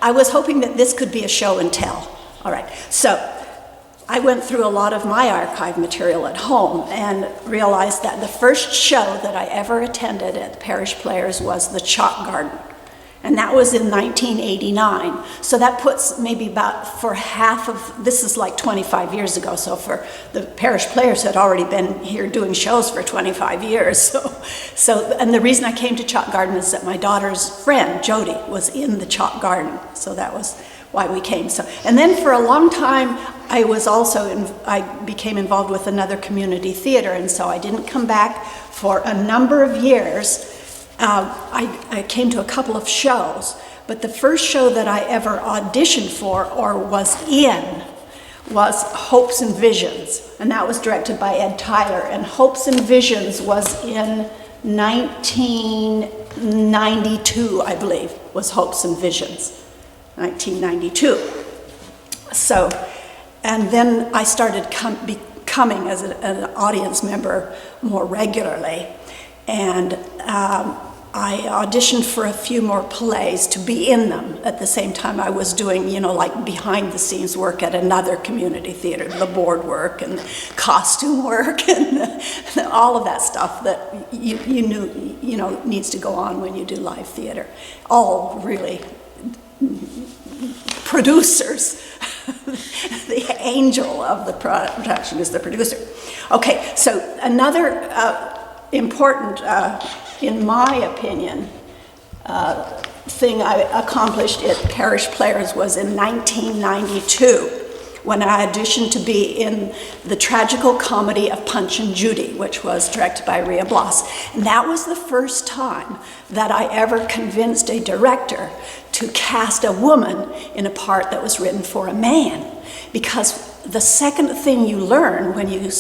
I was hoping that this could be a show and tell. All right, so I went through a lot of my archive material at home and realized that the first show that I ever attended at the Parish Players was the Chalk Garden. And that was in 1989. So that puts maybe about for half of, this is like 25 years ago, so for the Parish Players had already been here doing shows for 25 years. And the reason I came to Chalk Garden is that my daughter's friend, Jody, was in the Chalk Garden. So that was why we came. And then for a long time, I became involved with another community theater, and so I didn't come back for a number of years. I came to a couple of shows, but the first show that I ever auditioned for or was in was Hopes and Visions, and that was directed by Ed Tyler, and Hopes and Visions was in 1992, I believe, was Hopes and Visions, 1992. So, and then I started becoming as an audience member more regularly. And I auditioned for a few more plays to be in them at the same time I was doing, like behind the scenes work at another community theater, the board work and the costume work and all of that stuff that you knew, needs to go on when you do live theater. All really producers. The angel of the production is the producer. Okay, so another important, in my opinion, thing I accomplished at Parish Players was in 1992 when I auditioned to be in the tragical comedy of Punch and Judy, which was directed by Rhea Bloss. And that was the first time that I ever convinced a director to cast a woman in a part that was written for a man. Because the second thing you learn when you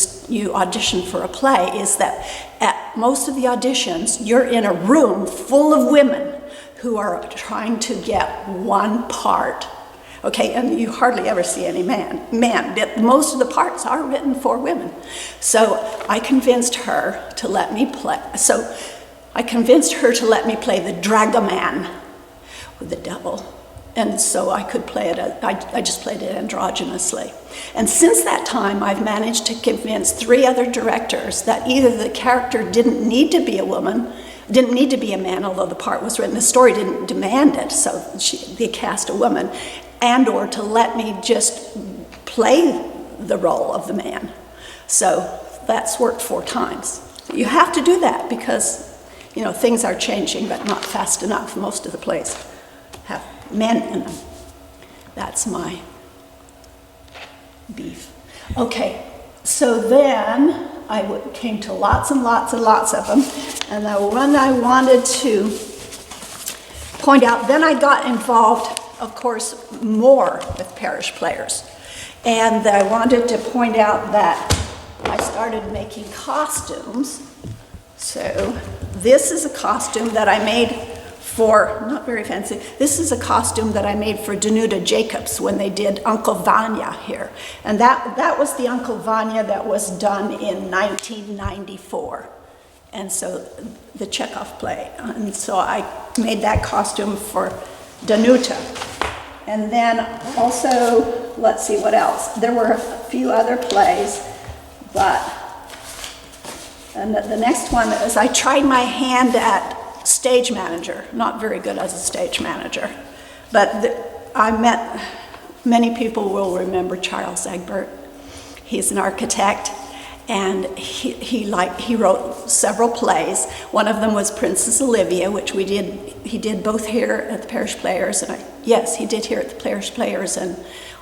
audition for a play is that at most of the auditions, you're in a room full of women who are trying to get one part. Okay, and you hardly ever see any man. But most of the parts are written for women. So I convinced her to let me play. The dragoman with the devil. And so I could play it, I just played it androgynously. And since that time, I've managed to convince 3 other directors that either the character didn't need to be a woman, didn't need to be a man, although the part was written, the story didn't demand it, so they cast a woman, and or to let me just play the role of the man. So that's worked 4 times. You have to do that because, things are changing, but not fast enough. Most of the plays have men in them. That's my beef. Okay, so then I came to lots and lots and lots of them, and the one I wanted to point out, then I got involved, of course, more with Parish Players, and I wanted to point out that I started making costumes. So this is a costume that I made for, not very fancy, this is a costume that I made for Danuta Jacobs when they did Uncle Vanya here. And that was the Uncle Vanya that was done in 1994. And so the Chekhov play. And so I made that costume for Danuta. And then also, let's see what else. There were a few other plays, and the next one is I tried my hand at stage manager, not very good as a stage manager, but I met, many people will remember Charles Egbert. He's an architect, and he wrote several plays. One of them was Princess Olivia, which he did both here at the Parish Players, and yes, he did here at the Parish Players, and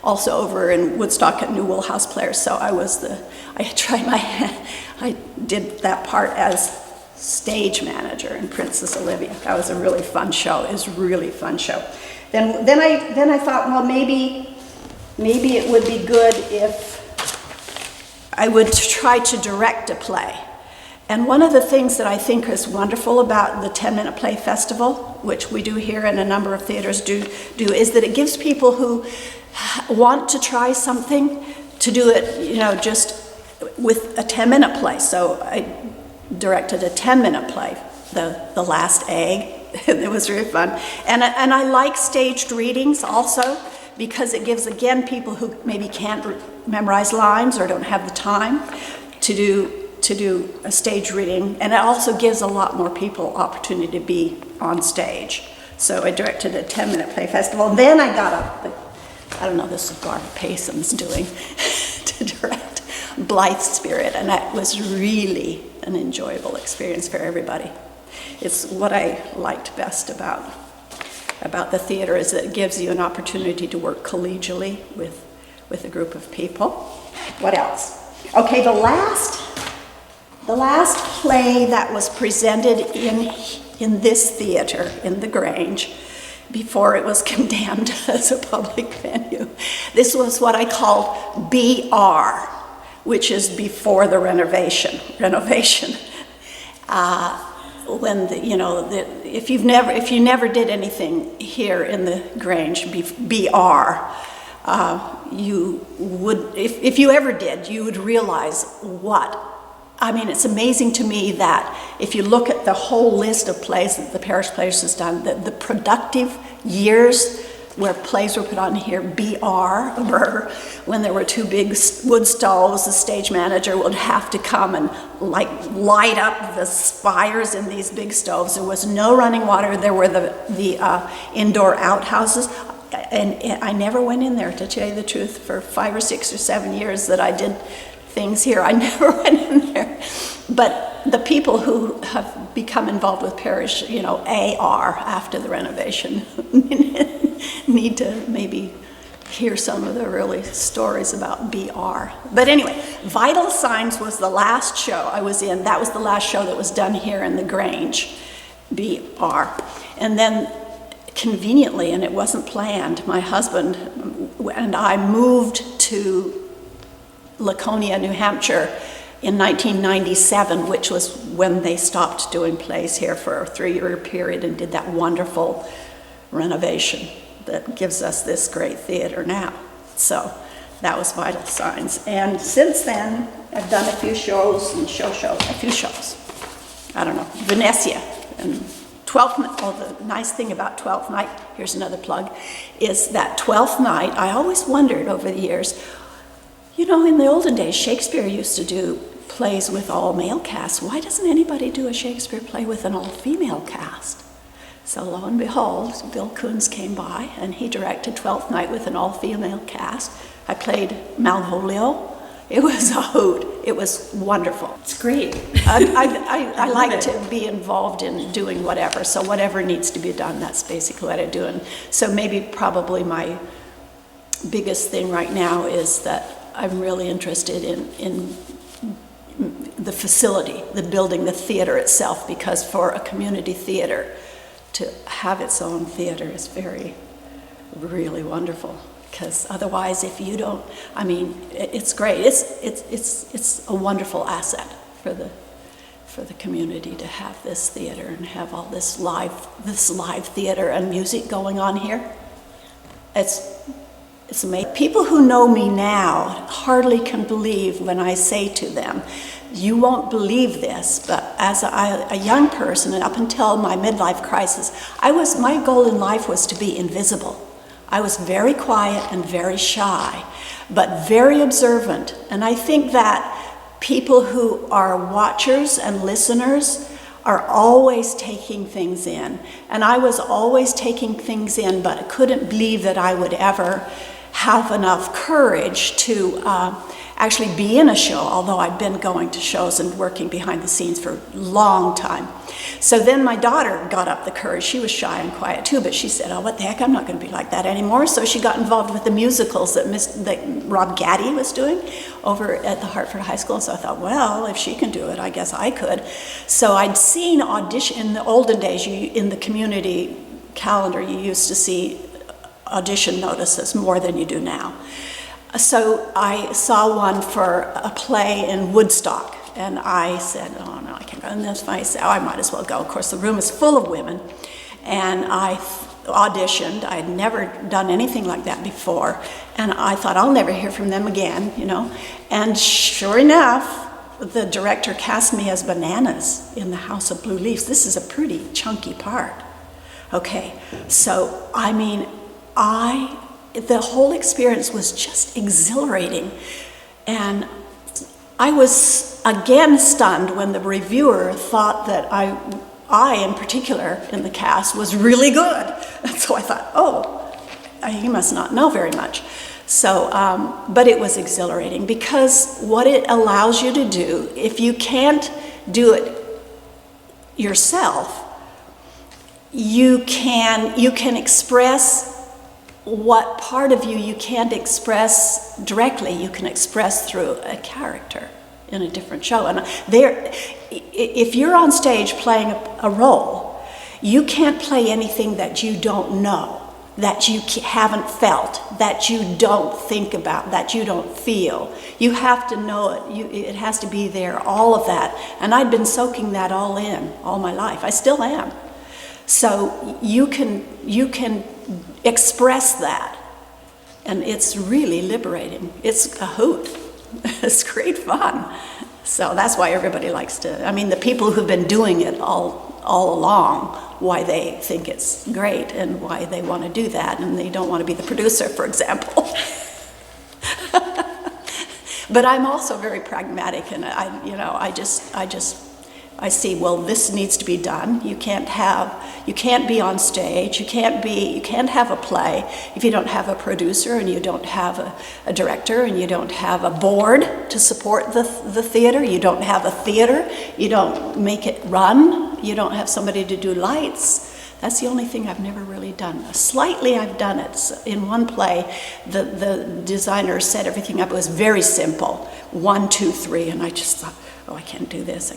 also over in Woodstock at New Wool House Players. So I tried my hand, I did that part as stage manager in Princess Olivia. That was a really fun show. It was a really fun show. Then I thought, well, maybe it would be good if I would try to direct a play. And one of the things that I think is wonderful about the 10-Minute Play Festival, which we do here and a number of theaters do, is that it gives people who want to try something to do it, just with a 10-minute play. So I directed a 10-minute play, The Last Egg, It was really fun. And I like staged readings also, because it gives, again, people who maybe can't memorize lines or don't have the time to do a stage reading. And it also gives a lot more people opportunity to be on stage. So I directed a 10-minute play festival. And then I got up, I don't know, this is Barbara Payson's doing, to direct Blithe Spirit. And that was really an enjoyable experience for everybody. It's what I liked best about the theater, is that it gives you an opportunity to work collegially with a group of people. What else? Okay, the last play that was presented in this theater, in the Grange, before it was condemned as a public venue. This was what I called BR, which is before the renovation. When if you never did anything here in the Grange, BR, you would, if you ever did, you would realize it's amazing to me that if you look at the whole list of plays that the Parish Players has done, the productive years where plays were put on here, BR, were when there were two big wood stoves, the stage manager would have to come and light up the fires in these big stoves. There was no running water. There were the indoor outhouses. And I never went in there, to tell you the truth. For 5 or 6 or 7 years that I did things here, I never went in there. But the people who have become involved with parish, AR, after the renovation, need to maybe hear some of the early stories about BR. But anyway, Vital Signs was the last show I was in. That was the last show that was done here in the Grange, BR. And then conveniently, and it wasn't planned, my husband and I moved to Laconia, New Hampshire in 1997, which was when they stopped doing plays here for a 3-year period and did that wonderful renovation that gives us this great theater now. So that was Vital Signs. And since then, I've done a few shows and a few shows. I don't know, Venetia and 12th night. Oh, the nice thing about 12th night, here's another plug, is that 12th night, I always wondered over the years, in the olden days, Shakespeare used to do plays with all male casts. Why doesn't anybody do a Shakespeare play with an all-female cast? So lo and behold, Bill Coons came by and he directed 12th Night with an all-female cast. I played Malvolio. It was a hoot. It was wonderful. It's great. I like to be involved in doing whatever. So whatever needs to be done, that's basically what I do. And so probably my biggest thing right now is that I'm really interested in the facility, the building, the theater itself, because for a community theater to have its own theater is really wonderful. Because otherwise, if you don't, it's great. It's a wonderful asset for the community to have this theater and have all this live theater and music going on here. It's amazing. People who know me now hardly can believe when I say to them, you won't believe this, but as a young person, and up until my midlife crisis, my goal in life was to be invisible. I was very quiet and very shy, but very observant. And I think that people who are watchers and listeners are always taking things in. And I was always taking things in, but I couldn't believe that I would ever have enough courage to actually be in a show, although I'd been going to shows and working behind the scenes for a long time. So then my daughter got up the courage. She was shy and quiet too, but she said, oh, what the heck, I'm not going to be like that anymore. So she got involved with the musicals that Rob Gaddy was doing over at the Hartford High School. So I thought, well, if she can do it, I guess I could. So I'd seen audition in the olden days. In the community calendar, you used to see audition notices more than you do now. So I saw one for a play in Woodstock, and I said, oh no, I can't go. And then I said, oh, I might as well go. Of course, the room is full of women, and I auditioned. I had never done anything like that before, and I thought, I'll never hear from them again, And sure enough, the director cast me as Bananas in the House of Blue Leaves. This is a pretty chunky part. Okay, so I mean, the whole experience was just exhilarating. And I was again stunned when the reviewer thought that I in particular in the cast was really good. And so I thought, oh, he must not know very much. So, but it was exhilarating because what it allows you to do, if you can't do it yourself, you can express what part of you can't express directly, you can express through a character in a different show. And if you're on stage playing a role, you can't play anything that you don't know, that you haven't felt, that you don't think about, that you don't feel. You have to know it. It has to be there, all of that. And I'd been soaking that all in all my life. I still am. So you can express that, and it's really liberating. It's a hoot. It's great fun. So that's why everybody likes to, I mean, the people who've been doing it all along, why they think it's great and why they want to do that, and they don't want to be the producer, for example. But I'm also very pragmatic, and I see, well, this needs to be done. You can't be on stage. You can't have a play if you don't have a producer and you don't have a director and you don't have a board to support the theater. You don't have a theater. You don't make it run. You don't have somebody to do lights. That's the only thing I've never really done. Slightly I've done it. In one play, the designer set everything up. It was very simple. 1, 2, 3, and I just thought, oh, I can't do this,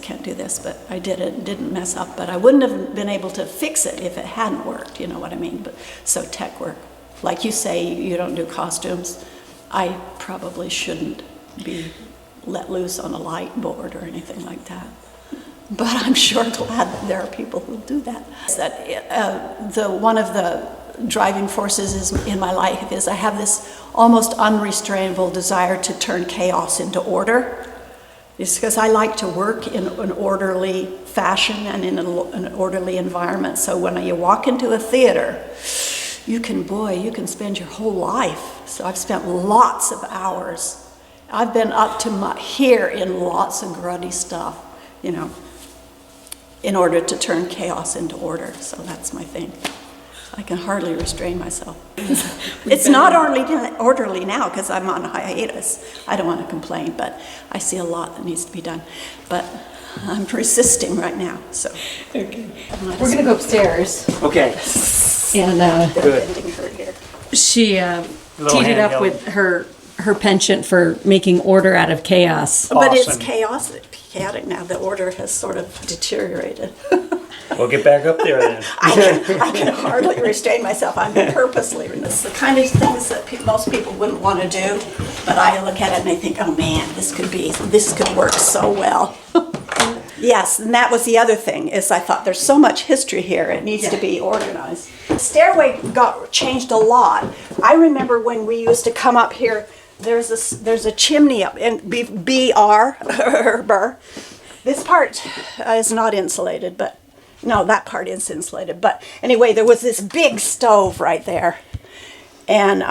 but I did it, didn't mess up, but I wouldn't have been able to fix it if it hadn't worked, you know what I mean? But so tech work. Like you say, you don't do costumes. I probably shouldn't be let loose on a light board or anything like that. But I'm sure glad that there are people who do that. One of the driving forces in my life is I have this almost unrestrainable desire to turn chaos into order. It's because I like to work in an orderly fashion and in an orderly environment. So when you walk into a theater, you can spend your whole life. So I've spent lots of hours. I've been up to here in lots of gruddy stuff, you know, in order to turn chaos into order. So that's my thing. I can hardly restrain myself. It's not orderly now because I'm on hiatus. I don't want to complain, but I see a lot that needs to be done. But I'm resisting right now, so. Okay. We're going to go upstairs. Okay. And Good. she teed it up handheld. with her penchant for making order out of chaos. But it's Awesome. chaotic now. The order has sort of deteriorated. We'll get back up there then. I can hardly restrain myself. I'm purposely. It's the kind of things that most people wouldn't want to do, but I look at it and I think, oh man, this could work so well. Yes, and that was the other thing, is I thought there's so much history here, it needs to be organized. The stairway got changed a lot. I remember when we used to come up here, there's a chimney up in BR. This part is not insulated, but no, that part is insulated. But anyway, there was this big stove right there. And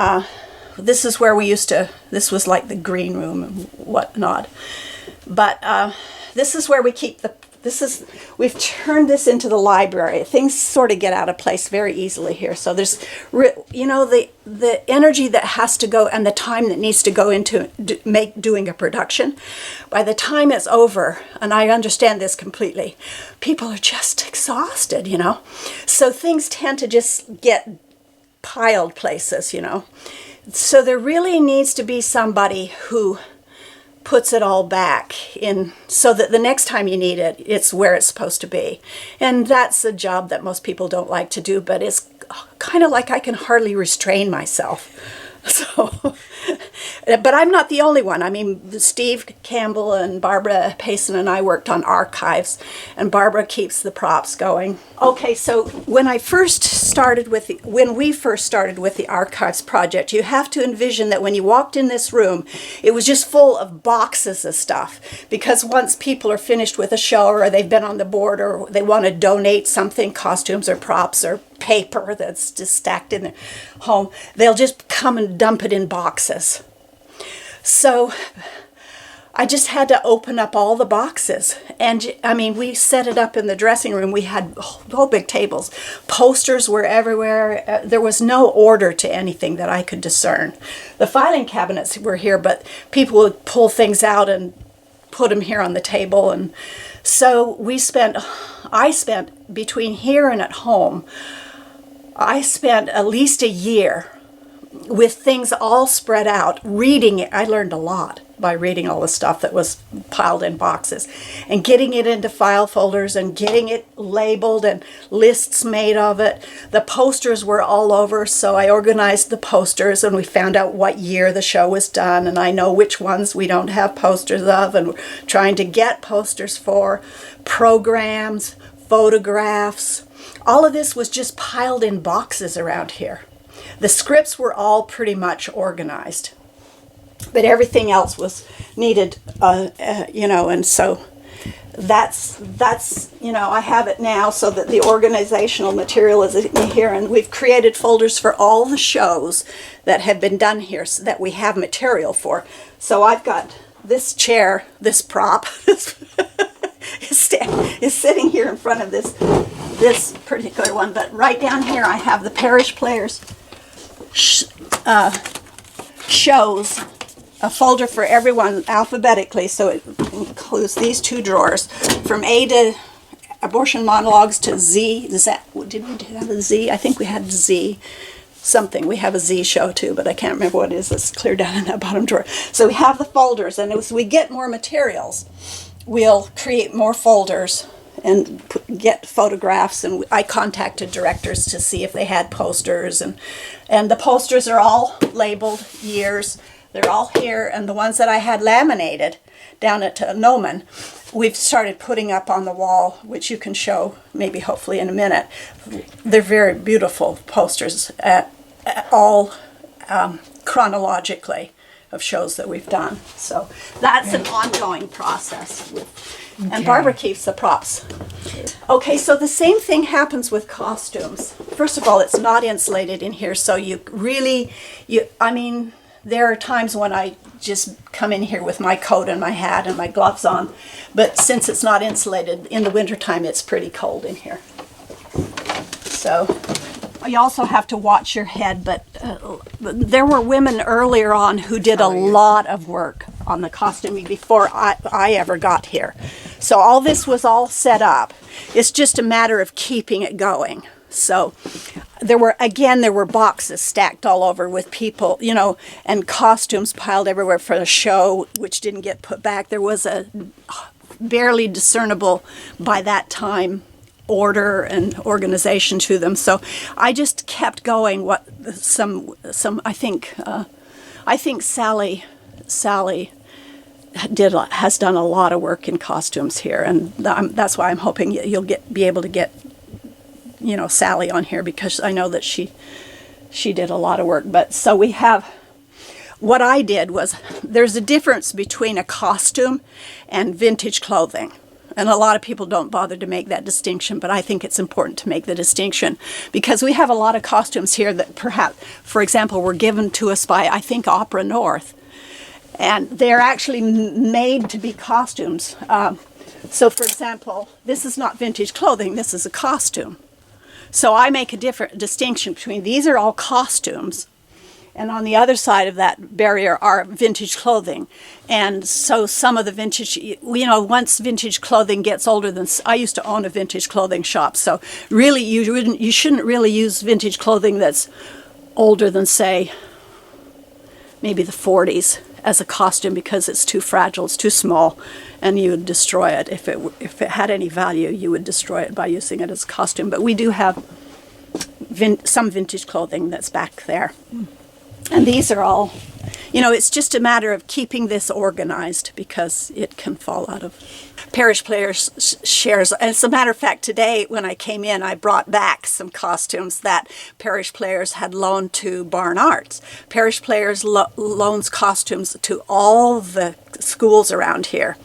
this is where this was like the green room and whatnot. But this is where we keep we've turned this into the library. Things sort of get out of place very easily here. So there's, the energy that has to go and the time that needs to go into doing a production. By the time it's over, and I understand this completely, people are just exhausted, So things tend to just get piled places, So there really needs to be somebody who puts it all back in so that the next time you need it, it's where it's supposed to be. And that's a job that most people don't like to do, but it's kind of like I can hardly restrain myself. So, but I'm not the only one. I mean, Steve Campbell and Barbara Payson and I worked on archives, and Barbara keeps the props going. Okay, so when we first started with the archives project, you have to envision that when you walked in this room, it was just full of boxes of stuff. Because once people are finished with a show, or they've been on the board, or they want to donate something, costumes or props or paper that's just stacked in their home. They'll just come and dump it in boxes. So I just had to open up all the boxes. And I mean, we set it up in the dressing room. We had whole big tables. Posters were everywhere. There was no order to anything that I could discern. The filing cabinets were here, but people would pull things out and put them here on the table. And so I spent between here and at home, I spent at least a year with things all spread out, reading it. I learned a lot by reading all the stuff that was piled in boxes and getting it into file folders and getting it labeled and lists made of it. The posters were all over, so I organized the posters and we found out what year the show was done, and I know which ones we don't have posters of, and we're trying to get posters for, programs, photographs. All of this was just piled in boxes around here. The scripts were all pretty much organized, but everything else was needed, and so that's, I have it now so that the organizational material is in here, and we've created folders for all the shows that have been done here so that we have material for. So I've got this chair, this prop, is sitting here in front of this particular one, but right down here I have the Parish Players shows, a folder for everyone alphabetically, so it includes these two drawers from A to Abortion Monologues to Z. Did we have a Z? I think we had Z something. We have a Z show too, but I can't remember what it is. It's clear down in that bottom drawer. So we have the folders, and as we get more materials, we'll create more folders and get photographs, and I contacted directors to see if they had posters, and the posters are all labeled years. They're all here, and the ones that I had laminated down at Noman, we've started putting up on the wall, which you can show maybe hopefully in a minute. They're very beautiful posters, all chronologically of shows that we've done. So that's an ongoing process. And Barbara keeps the props. Okay, so the same thing happens with costumes. First of all, it's not insulated in here, so there are times when I just come in here with my coat and my hat and my gloves on, but since it's not insulated, in the wintertime it's pretty cold in here. So you also have to watch your head, but there were women earlier on who did a lot of work on the costuming before I ever got here. So all this was all set up. It's just a matter of keeping it going. So there were boxes stacked all over with people, and costumes piled everywhere for the show, which didn't get put back. There was a barely discernible by that time order and organization to them. So I just kept going. I think Sally has done a lot of work in costumes here, and that's why I'm hoping you'll be able to get Sally on here, because I know that she did a lot of work. But so we have, what I did was, there's a difference between a costume and vintage clothing. And a lot of people don't bother to make that distinction, but I think it's important to make the distinction, because we have a lot of costumes here that perhaps, for example, were given to us by, I think, Opera North. And they're actually made to be costumes. So, for example, this is not vintage clothing, this is a costume. So I make a different distinction between, these are all costumes, and on the other side of that barrier are vintage clothing. And so some of the vintage, once vintage clothing gets older than, I used to own a vintage clothing shop, so really you shouldn't really use vintage clothing that's older than, say, maybe the 40s as a costume, because it's too fragile, it's too small, and you would destroy it. If it had any value, you would destroy it by using it as a costume. But we do have some vintage clothing that's back there. And these are all, it's just a matter of keeping this organized, because it can fall out of Parish Players shares. And as a matter of fact, today when I came in, I brought back some costumes that Parish Players had loaned to Barn Arts. Parish Players loans costumes to all the schools around here,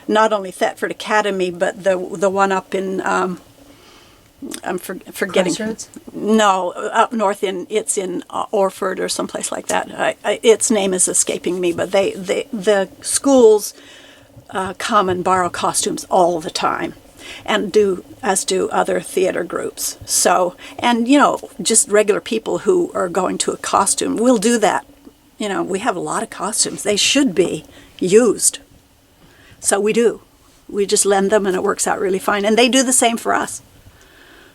not only Thetford Academy, but the one up in I'm forgetting. Crossroads? No, up north it's in Orford or someplace like that. Its name is escaping me, but the schools come and borrow costumes all the time, and do other theater groups. So, and just regular people who are going to a costume will do that. We have a lot of costumes. They should be used. So we do. We just lend them, and it works out really fine. And they do the same for us.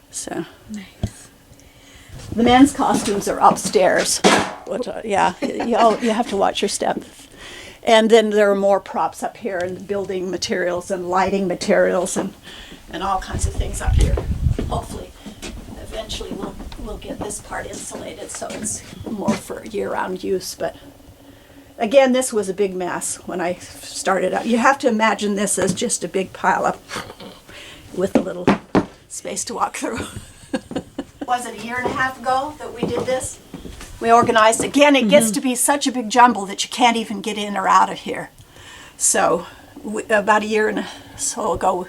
So Nice. the men's costumes are upstairs. Which, yeah, you have to watch your step. And then there are more props up here, and building materials and lighting materials and all kinds of things up here. Hopefully, eventually we'll get this part insulated so it's more for year-round use. But again, this was a big mess when I started out. You have to imagine this as just a big pile up with a little space to walk through. Was it a year and a half ago that we did this? We organized. Again, it gets to be such a big jumble that you can't even get in or out of here. So about a year and so ago,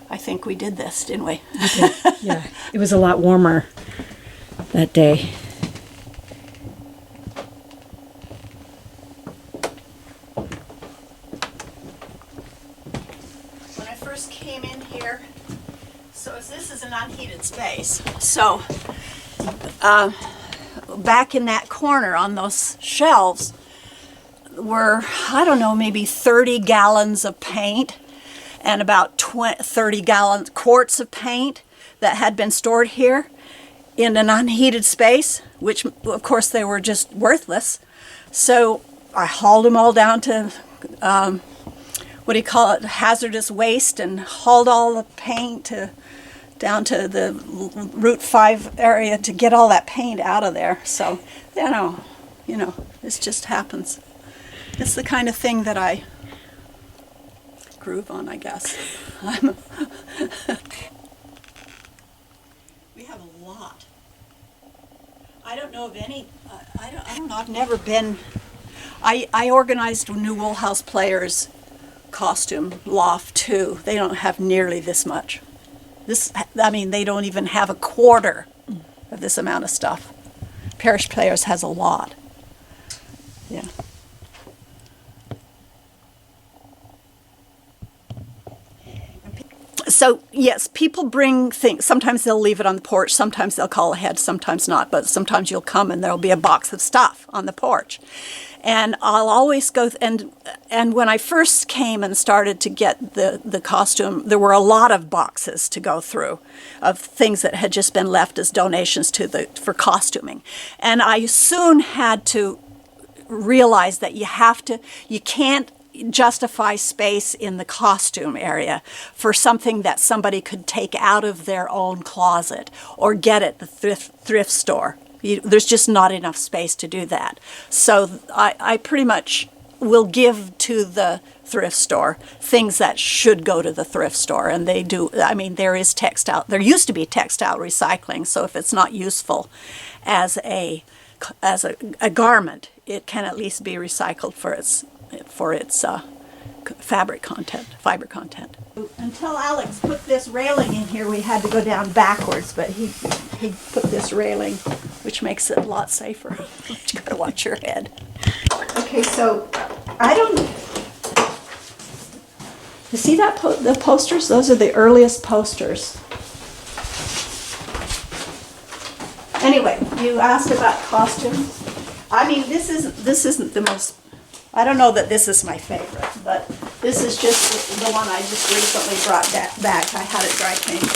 I think we did this, didn't we? Yeah, it was a lot warmer that day. When I first came in here, so this is an unheated space. So back in that corner on those shelves were, I don't know, maybe 30 gallons of paint and about 30 quarts of paint that had been stored here in an unheated space, which of course they were just worthless. So I hauled them all down to, hazardous waste, and hauled all the paint down to the Route 5 area to get all that paint out of there. So, this just happens. It's the kind of thing that I groove on, I guess. We have a lot. I don't know of any, I don't know, I've never been, I organized New Wool House Players costume loft too. They don't have nearly this much. They don't even have a quarter of this amount of stuff. Parish Players has a lot. Yeah. So, yes, people bring things. Sometimes they'll leave it on the porch. Sometimes they'll call ahead. Sometimes not. But sometimes you'll come and there'll be a box of stuff on the porch. And I'll always go, and when I first came and started to get the costume, there were a lot of boxes to go through of things that had just been left as donations for costuming. And I soon had to realize that you can't justify space in the costume area for something that somebody could take out of their own closet or get at the thrift store. There's just not enough space to do that. So I pretty much will give to the thrift store things that should go to the thrift store, and they do. There is textile. There used to be textile recycling, so if it's not useful as a garment, it can at least be recycled for its fiber content. Until Alex put this railing in here, we had to go down backwards, but he put this railing, which makes it a lot safer. You gotta watch your head. Okay, so you see that the posters? Those are the earliest posters. Anyway, you asked about costumes. This isn't the most. I don't know that this is my favorite, but this is just the one I just recently brought back. I had it dry cleaned.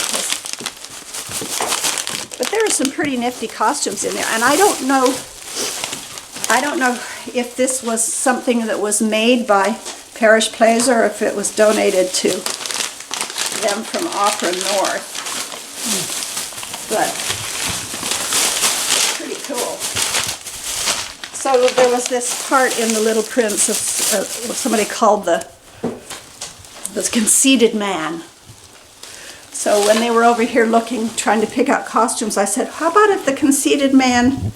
But there are some pretty nifty costumes in there, and I don't know if this was something that was made by Parish Plays or if it was donated to them from Opera North. But pretty cool. So there was this part in The Little Prince of what somebody called the conceited man. So when they were over here trying to pick out costumes, I said, how about if the conceited man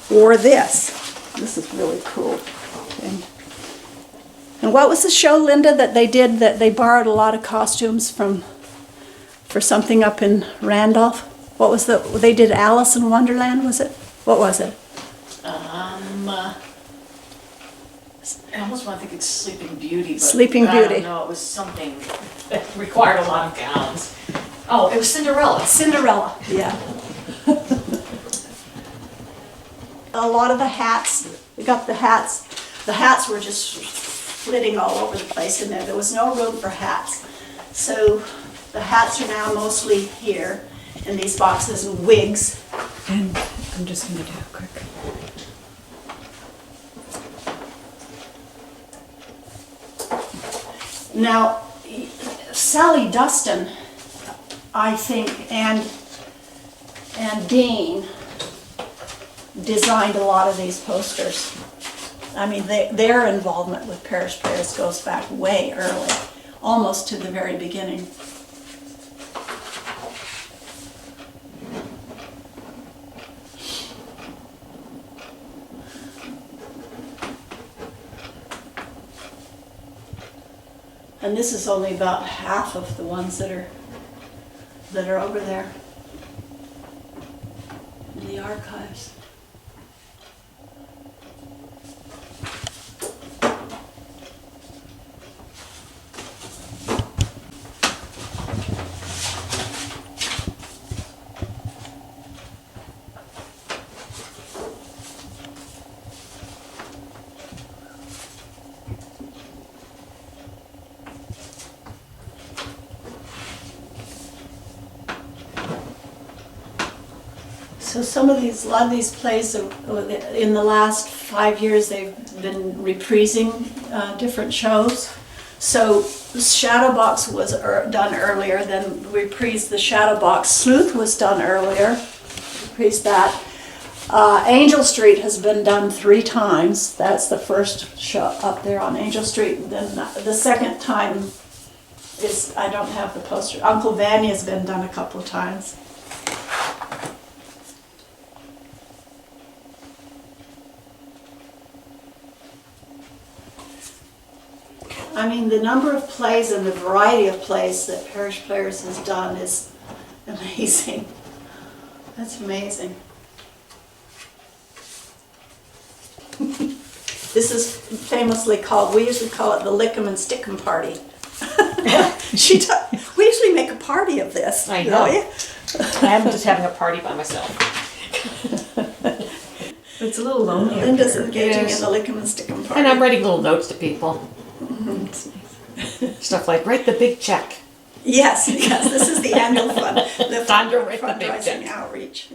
wore this? This is really cool. And what was the show, Linda, that they did, that they borrowed a lot of costumes from for something up in Randolph. What was they did Alice in Wonderland, was it? What was it? I almost want to think it's Sleeping Beauty, but Sleeping I Beauty. don't know, it was something that required a lot of gowns. Oh, it was Cinderella. Cinderella, yeah. A lot of the hats, we got the hats. The hats were just flitting all over the place in there. There was no room for hats. So the hats are now mostly here in these boxes, and wigs. And I'm just gonna do a quick. Now, Sally Dustin, I think, and Dean designed a lot of these posters. I mean, their involvement with Parish Players goes back way early, almost to the very beginning. And this is only about half of the ones that are over there in the archives. So a lot of these plays, in the last 5 years, they've been reprising different shows. So Shadowbox was done earlier, then reprised the Shadowbox. Sleuth was done earlier, reprised that. Angel Street has been done 3 times. That's the first show up there on Angel Street. Then the second time is, I don't have the poster. Uncle Vanya's been done a couple of times. I mean, the number of plays and the variety of plays that Parish Players has done is amazing. That's amazing. This is famously called, we usually call it the Lick'em and Stick'em Party. We usually make a party of this. I know. Don't you? I'm just having a party by myself. It's a little lonely. Linda's engaging Yes. in the Lick'em and Stick'em Party. And I'm writing little notes to people. Stuff like, write the big check. Yes, this is the annual fund. The Time to write the big fundraising check. outreach.